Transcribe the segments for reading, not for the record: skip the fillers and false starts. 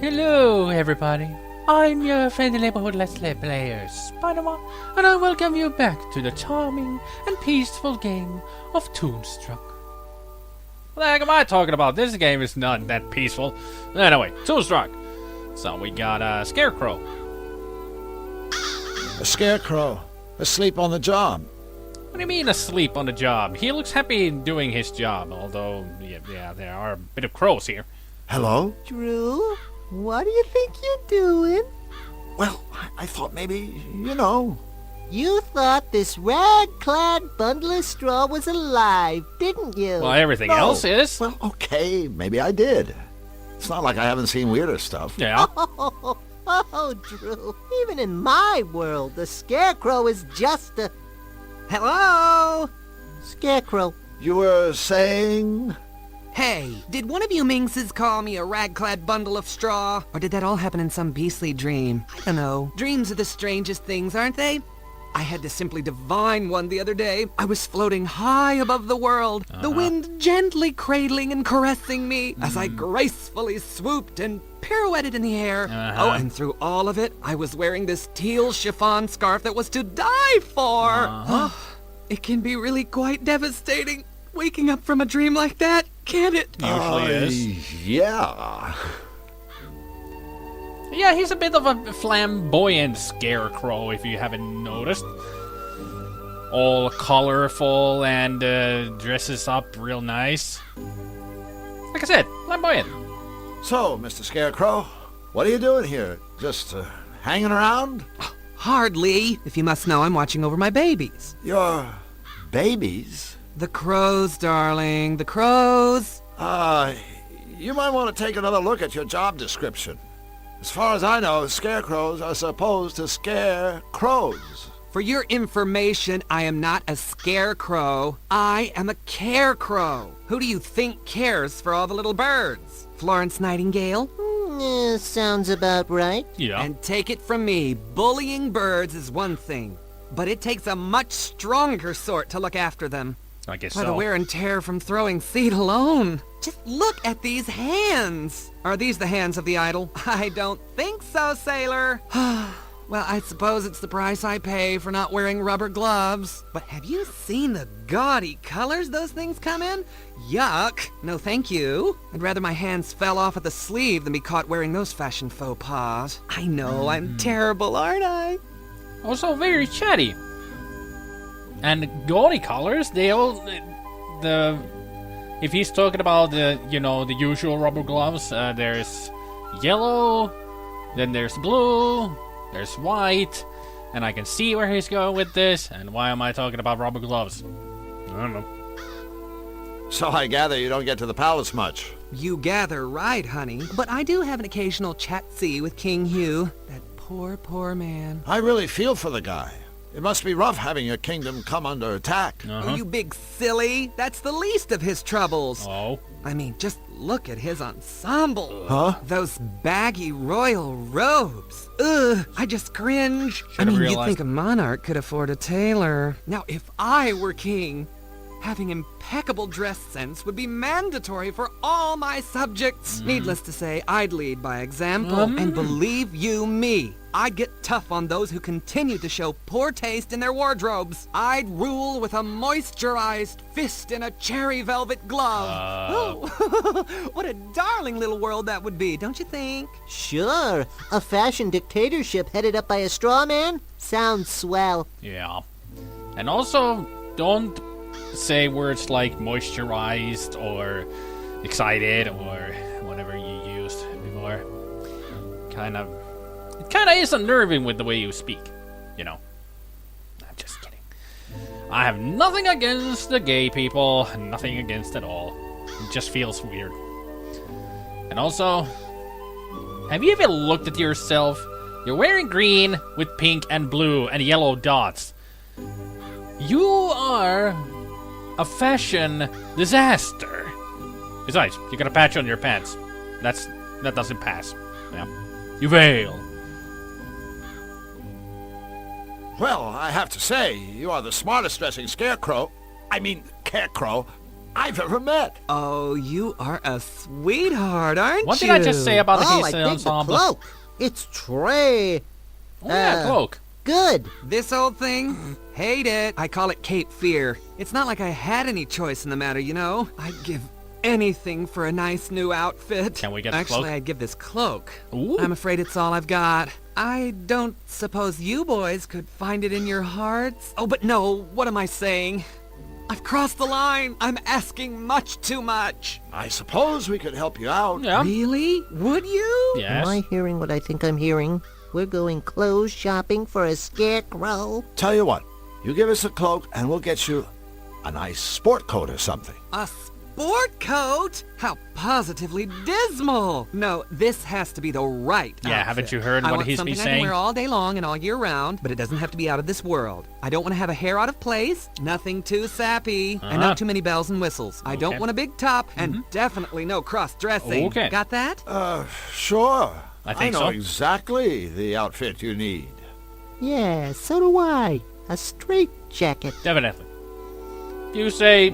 Hello, everybody. I'm your friendly neighborhood Let's Play player, SpiderMwa, and I welcome you back to the charming and peaceful game of Toonstruck. What the heck am I talking about? This game is not that peaceful. Anyway, Toonstruck. So we got a Scarecrow. A scarecrow, asleep on the job. What do you mean asleep on the job? He looks happy doing his job, although, yeah, there are a bit of crows here. Hello? Drew, what do you think you're doing? Well, I thought maybe, you know. You thought this rag-clad bundle of straw was alive, didn't you? Well, everything else is. Well, okay, maybe I did. It's not like I haven't seen weirder stuff. Yeah. Oh, Drew, even in my world, the Scarecrow is just a... Hello? Scarecrow. You were saying? Hey, did one of you minxes call me a rag-clad bundle of straw? Or did that all happen in some beastly dream? I don't know. Dreams are the strangest things, aren't they? I had to simply divine one the other day. I was floating high above the world, the wind gently cradling and caressing me as I gracefully swooped and pirouetted in the air. Oh, and through all of it, I was wearing this teal chiffon scarf that was to die for. It can be really quite devastating, waking up from a dream like that, can't it? Usually is. Yeah. Yeah, he's a bit of a flamboyant scarecrow, if you haven't noticed. All colorful and dresses up real nice. Like I said, flamboyant. So, Mr. Scarecrow, what are you doing here? Just hanging around? Hardly. If you must know, I'm watching over my babies. Your babies? The crows, darling, the crows. You might want to take another look at your job description. As far as I know, scarecrows are supposed to scare crows. For your information, I am not a scarecrow. I am a carecrow. Who do you think cares for all the little birds? Florence Nightingale? Sounds about right. Yeah. And take it from me, bullying birds is one thing, but it takes a much stronger sort to look after them. I guess By so. the wear and tear from throwing seed alone. Just look at these hands. Are these the hands of the idol? I don't think so, sailor. Well, I suppose it's the price I pay for not wearing rubber gloves. But have you seen the gaudy colors those things come in? Yuck. No, thank you. I'd rather my hands fell off at the sleeve than be caught wearing those fashion faux pas. I know, I'm terrible, aren't I? Also very chatty. And the gaudy colors, they all... If he's talking about the usual rubber gloves, there's yellow, then there's blue, there's white, and I can see where he's going with this, and why am I talking about rubber gloves? I don't know. So I gather you don't get to the palace much. You gather right, honey. But I do have an occasional chat-see with King Hugh. That poor, poor man. I really feel for the guy. It must be rough having your kingdom come under attack. Oh, you big silly. That's the least of his troubles. Oh. I mean, just look at his ensemble. Huh? Those baggy royal robes. Ugh, I just cringe. I mean, you'd think a monarch could afford a tailor. Now, if I were king, having impeccable dress sense would be mandatory for all my subjects. Needless to say, I'd lead by example. And believe you me, I'd get tough on those who continue to show poor taste in their wardrobes. I'd rule with a moisturized fist and a cherry velvet glove. Oh, what a darling little world that would be, don't you think? Sure, a fashion dictatorship headed up by a straw man? Sounds swell. Yeah. And also, don't say words like moisturized or excited or whatever you used before. It kind of is unnerving with the way you speak, you know. I'm just kidding. I have nothing against the gay people, nothing against it all. It just feels weird. And also, have you ever looked at yourself? You're wearing green with pink and blue and yellow dots. You are a fashion disaster. Besides, you got a patch on your pants. That doesn't pass. Yeah. You fail. Well, I have to say, you are the smartest dressing carecrow I've ever met. Oh, you are a sweetheart, aren't What you? did I just say about the Oh, I Heath think the ensemble? cloak. It's Trey. Oh, yeah, cloak. Good. This old thing? Hate it. I call it Cape Fear. It's not like I had any choice in the matter, you know? I'd give anything for a nice new outfit. Can we get the Actually, cloak? I'd give this cloak. Ooh. I'm afraid it's all I've got. I don't suppose you boys could find it in your hearts? Oh, but no, what am I saying? I've crossed the line. I'm asking much too much. I suppose we could help you out. Yeah. Really? Would you? Yes. Am I hearing what I think I'm hearing? We're going clothes shopping for a scarecrow? Tell you what, you give us a cloak and we'll get you a nice sport coat or something. A sport coat? How positively dismal. No, this has to be the right Yeah, outfit. haven't you heard I what want he's something been I can saying? wear all day long and all year round, but it doesn't have to be out of this world. I don't want to have a hair out of place, nothing too sappy, and not too many bells and whistles. I don't Okay. want a big top, and definitely no cross-dressing. Okay. Got that? Sure. I think know so. exactly the outfit you need. Yeah, so do I. A straight jacket. Definitely. You say,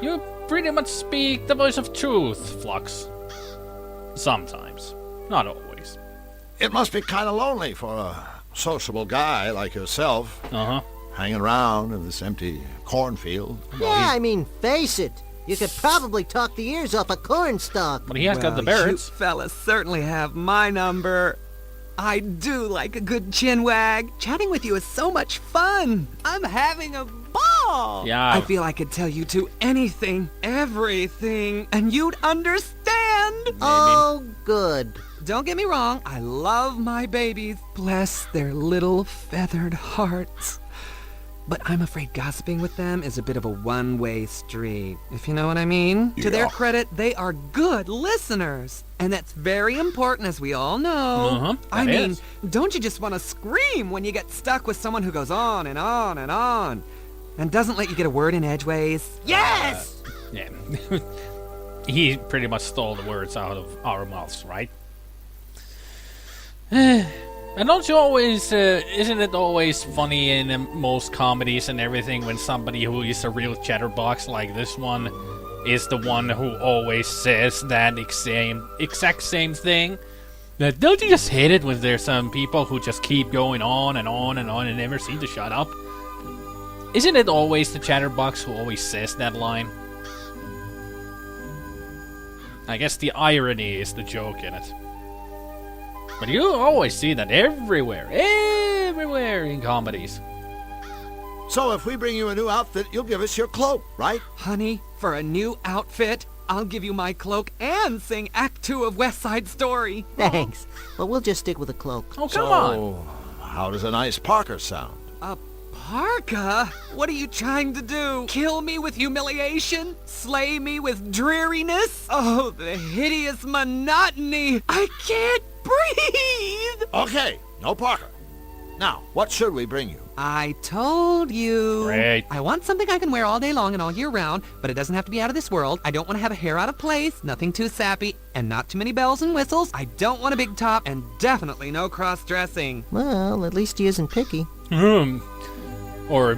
you pretty much speak the voice of truth, Flux. Sometimes. Not always. It must be kind of lonely for a sociable guy like yourself, Uh-huh. hanging around in this empty cornfield. Yeah, I mean, face it. You could probably talk the ears off a cornstalk. But he has got the Well, birds. You fellas certainly have my number. I do like a good chin wag. Chatting with you is so much fun. I'm having a ball. Yeah. I feel I could tell you two anything, everything, and you'd understand. Oh, good. Don't get me wrong, I love my babies. Bless their little feathered hearts. But I'm afraid gossiping with them is a bit of a one-way street, if you know what I mean. To their Yeah. credit, they are good listeners. And that's very important, as we all know. Uh-huh, I that mean, is. don't you just want to scream when you get stuck with someone who goes on and on and on and doesn't let you get a word in edgeways? Yes! Yeah. He pretty much stole the words out of our mouths, right? And don't you always, isn't it always funny in most comedies and everything when somebody who is a real chatterbox like this one is the one who always says that exact same thing? That don't you just hate it when there's some people who just keep going on and on and on and never seem to shut up? Isn't it always the chatterbox who always says that line? I guess the irony is the joke in it. But you always see that everywhere in comedies. So if we bring you a new outfit, you'll give us your cloak, right? Honey, for a new outfit, I'll give you my cloak and sing Act 2 of West Side Story. Thanks. But we'll just stick with a cloak. Oh, come on. So, how does a nice Parker sound? A parka? What are you trying to do? Kill me with humiliation? Slay me with dreariness? Oh, the hideous monotony! I can't breathe! Okay, no Parker. Now, what should we bring you? I told you. Great. I want something I can wear all day long and all year round, but it doesn't have to be out of this world. I don't want to have a hair out of place, nothing too sappy, and not too many bells and whistles. I don't want a big top, and definitely no cross-dressing. Well, at least he isn't picky. Or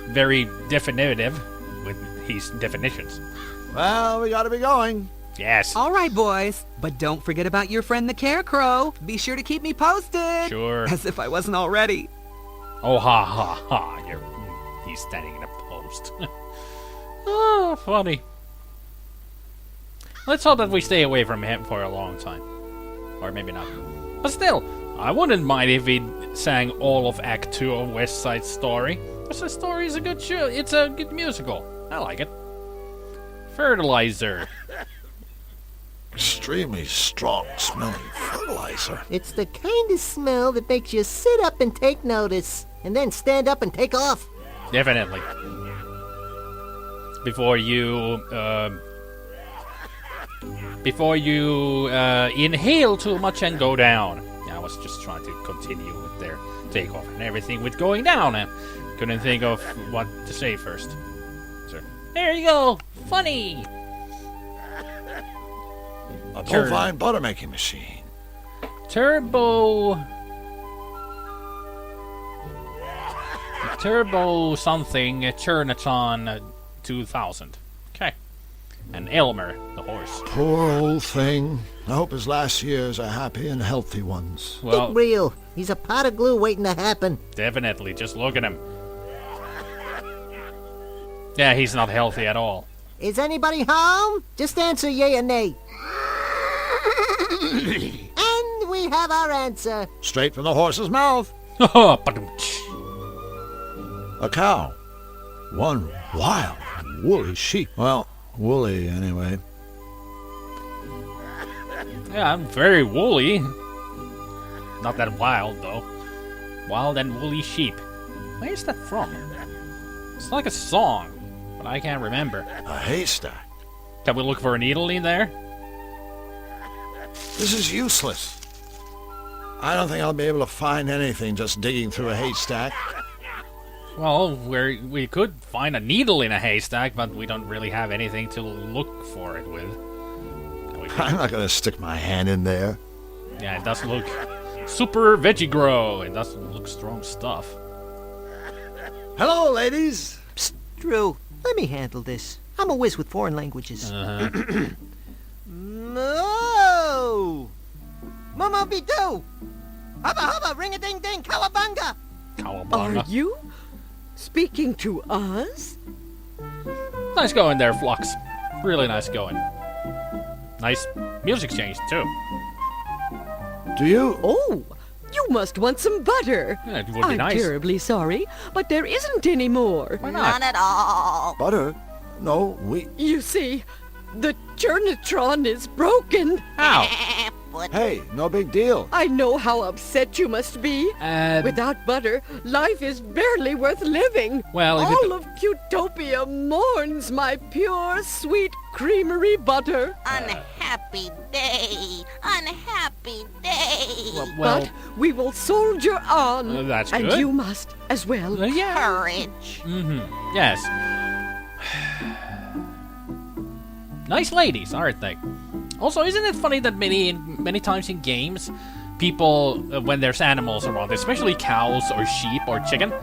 very definitive with his definitions. Well, we gotta be going. Yes. All right, boys, but don't forget about your friend the Carecrow. Be sure to keep me posted. Sure. As if I wasn't already. Oh, ha, ha, ha. He's standing in a post. Oh, funny. Let's hope that we stay away from him for a long time. Or maybe not. But still, I wouldn't mind if he sang all of Act 2 of West Side Story. West Side Story is a good show. It's a good musical. I like it. Fertilizer. Extremely strong smelling fertilizer. It's the kind of smell that makes you sit up and take notice, and then stand up and take off. Definitely. Before you inhale too much and go down. I was just trying to continue with their takeoff and everything with going down. I couldn't think of what to say first. So, there you go. Funny. A Turn. bovine butter making machine. Turbo something Churnathon 2000. Okay. and Elmer, the horse. Poor old thing. I hope his last years are happy and healthy ones. Well, Get real. He's a pot of glue waiting to happen. definitely. Just look at him. Yeah, he's not healthy at all. Is anybody home? Just answer yay or nay. And we have our answer. Straight from the horse's mouth. Ba-dum-tsh. A cow. One wild, woolly sheep. Well, woolly anyway. Yeah, I'm very woolly. Not that wild, though. Wild and woolly sheep. Where is that from? It's like a song, but I can't remember. A haystack. Can we look for a needle in there? This is useless. I don't think I'll be able to find anything just digging through a haystack. Well, we could find a needle in a haystack, but we don't really have anything to look for it with. I'm not going to stick my hand in there. Yeah, it does look super veggie grow. It does look strong stuff. Hello, ladies. Psst, Drew, let me handle this. I'm a whiz with foreign languages. Moo! Momo be do! Hubba hubba, ring a ding ding, cowabunga! Cowabunga. Are you speaking to us? Nice going there, Flux. Really nice going. Nice music change, too. Do you? Oh, you must want some butter. Yeah, it would be I'm nice. terribly sorry, but there isn't any more. Why not? None at all. Butter? No, we... You see, the Churnatron is broken. How? But Hey, no big deal. I know how upset you must be. Without butter, life is barely worth living. Well, if All of Cutopia mourns my pure, sweet creamery butter. unhappy day. Unhappy day. well, But we will soldier on. That's and good. you must as well. yeah. Courage. Yes. Nice ladies, aren't they? Also, isn't it funny that many times in games, people, when there's animals around, especially cows or sheep or chicken,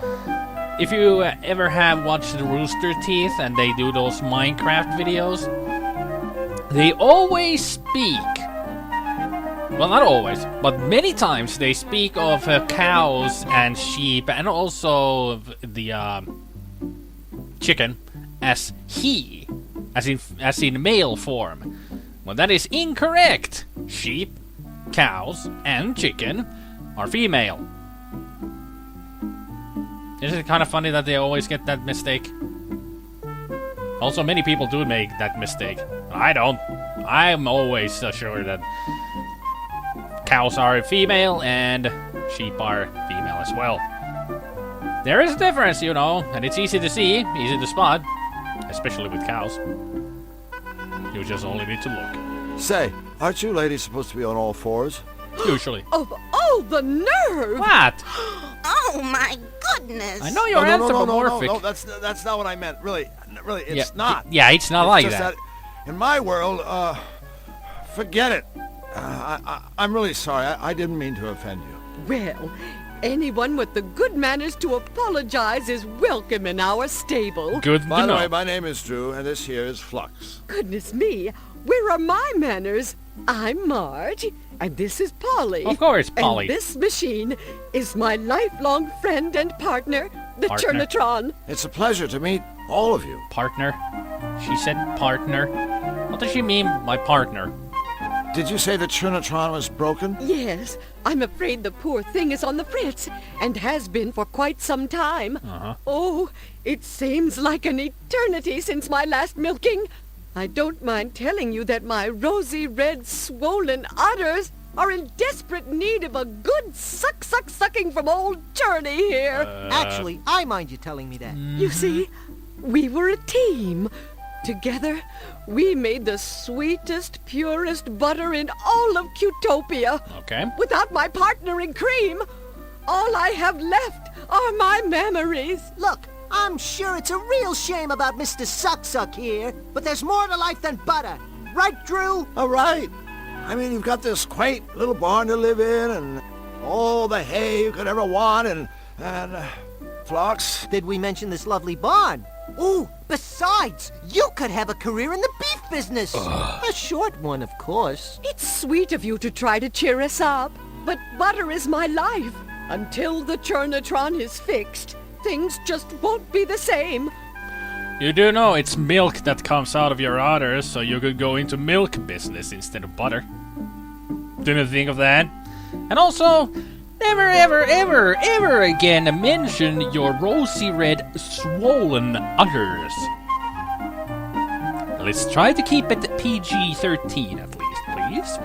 if you ever have watched the Rooster Teeth and they do those Minecraft videos, they always speak. Well, not always, but many times they speak of cows and sheep and also the chicken as he, as in male form. Well, that is incorrect. Sheep, cows, and chicken are female. Isn't it kind of funny that they always get that mistake? Also, many people do make that mistake. I don't. I'm always sure that cows are female and sheep are female as well. There is a difference, you know, and it's easy to see, easy to spot, especially with cows. You just only need to look. Say, aren't you ladies supposed to be on all fours? Usually. Of all the nerve! What? Oh my goodness. I know you're anthropomorphic. No, that's not what I meant. Really, it's not. Yeah, it's not It's like just that. In my world, forget it. I'm really sorry. I didn't mean to offend you. Well, anyone with the good manners to apologize is welcome in our stable. Good By to the know. way, my name is Drew, and this here is Flux. Goodness me, where are my manners? I'm Marge, and this is Polly. Of course, Polly. And this machine is my lifelong friend and partner, the Partner. Churnatron. It's a pleasure to meet all of you. Partner? She said partner. What does she mean by partner? Did you say the Churnatron was broken? Yes, I'm afraid the poor thing is on the fritz, and has been for quite some time. Oh, it seems like an eternity since my last milking. I don't mind telling you that my rosy red swollen udders are in desperate need of a good sucking from old Churney here. Actually, I mind you telling me that. You see, we were a team. Together, we made the sweetest, purest butter in all of Cutopia. Okay. Without my partner in cream, all I have left are my memories. Look, I'm sure it's a real shame about Mr. Suck here, but there's more to life than butter. Right, Drew? All right. I mean, you've got this quaint little barn to live in, and all the hay you could ever want, and Flux. Did we mention this lovely barn? Ooh, besides, you could have a career in the beef business. A short one, of course. It's sweet of you to try to cheer us up, but butter is my life. Until the Churnatron is fixed, things just won't be the same. You do know it's milk that comes out of your udders, so you could go into milk business instead of butter. Didn't think of that. And also, never ever ever ever again mention your rosy red swollen udders. Let's try to keep it PG-13 at least, please.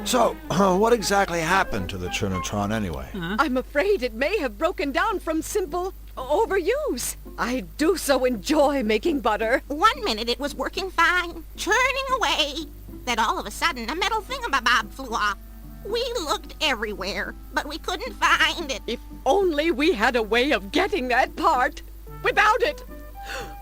So, what exactly happened to the Churnatron anyway? I'm afraid it may have broken down from simple overuse. I do so enjoy making butter. 1 minute it was working fine, churning away. Then all of a sudden, a metal thingamabob flew off. We looked everywhere, but we couldn't find it. If only we had a way of getting that part. Without it,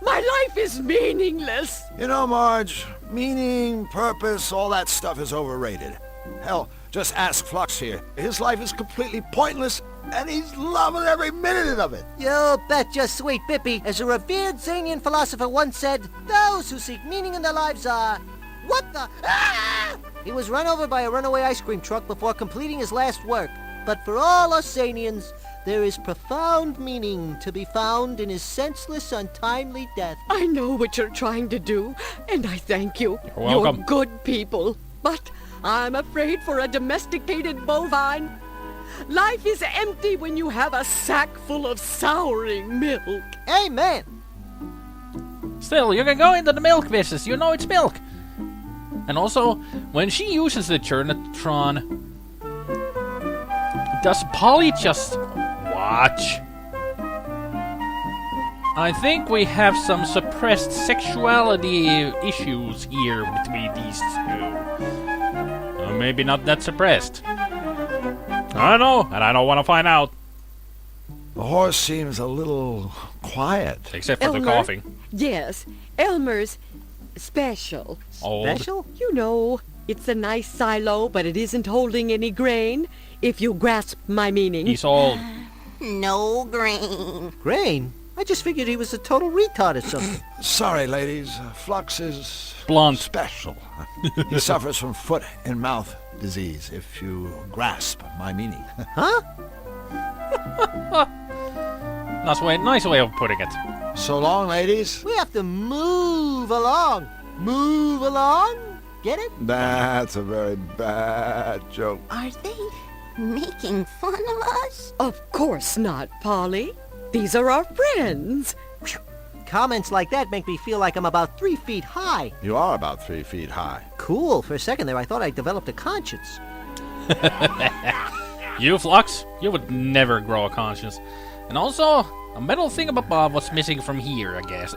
my life is meaningless. You know, Marge, meaning, purpose, all that stuff is overrated. Hell, just ask Flux here. His life is completely pointless, and he's loving every minute of it. You betcha, sweet Bippy. As a revered Zanian philosopher once said, those who seek meaning in their lives are... What the... Ah! He was run over by a runaway ice cream truck before completing his last work. But for all us Zanians, there is profound meaning to be found in his senseless, untimely death. I know what you're trying to do, and I thank you. You're welcome. You're good people. But I'm afraid for a domesticated bovine, life is empty when you have a sack full of souring milk. Amen. Still, you can go into the milk business. You know it's milk. And also, when she uses the Churnatron, does Polly just watch? I think we have some suppressed sexuality issues here between these two. Maybe not that suppressed. I don't know, and I don't want to find out. The horse seems a little quiet. Except for the Elmer? coughing. Yes, Elmer's special. Old. Special? You know, it's a nice silo, but it isn't holding any grain, if you grasp my meaning. He's old. No grain. Grain? I just figured he was a total retard or something. Sorry, ladies. Flux is... Blunt. special. He suffers from foot and mouth disease, if you grasp my meaning. Huh? Nice way of putting it. So long, ladies. We have to move along. Move along? Get it? That's a very bad joke. Are they making fun of us? Of course not, Polly. These are our friends. Comments like that make me feel like I'm about 3 feet high. You are about 3 feet high. Cool. For a second there, I thought I developed a conscience. You, Flux, you would never grow a conscience. And also, a metal thingamabob was missing from here, I guess.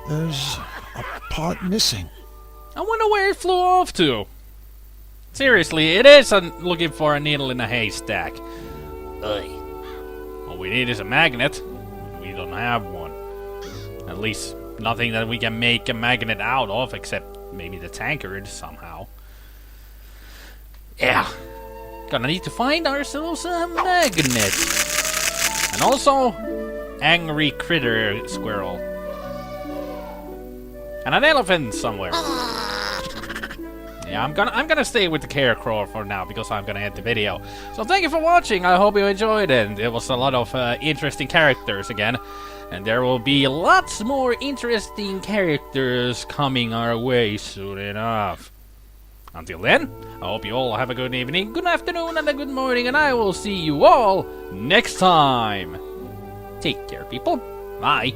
There's a part missing. I wonder where it flew off to. Seriously, it is looking for a needle in a haystack. Ugh. All we need is a magnet. We don't have one. At least nothing that we can make a magnet out of, except maybe the tankard somehow. Yeah. Gonna need to find ourselves a magnet. And also, angry critter squirrel. And an elephant somewhere. Yeah, I'm gonna stay with the Scarecrow for now because I'm gonna end the video. So thank you for watching. I hope you enjoyed it. It was a lot of interesting characters again, and there will be lots more interesting characters coming our way soon enough. Until then, I hope you all have a good evening, good afternoon, and a good morning, and I will see you all next time. Take care, people. Bye.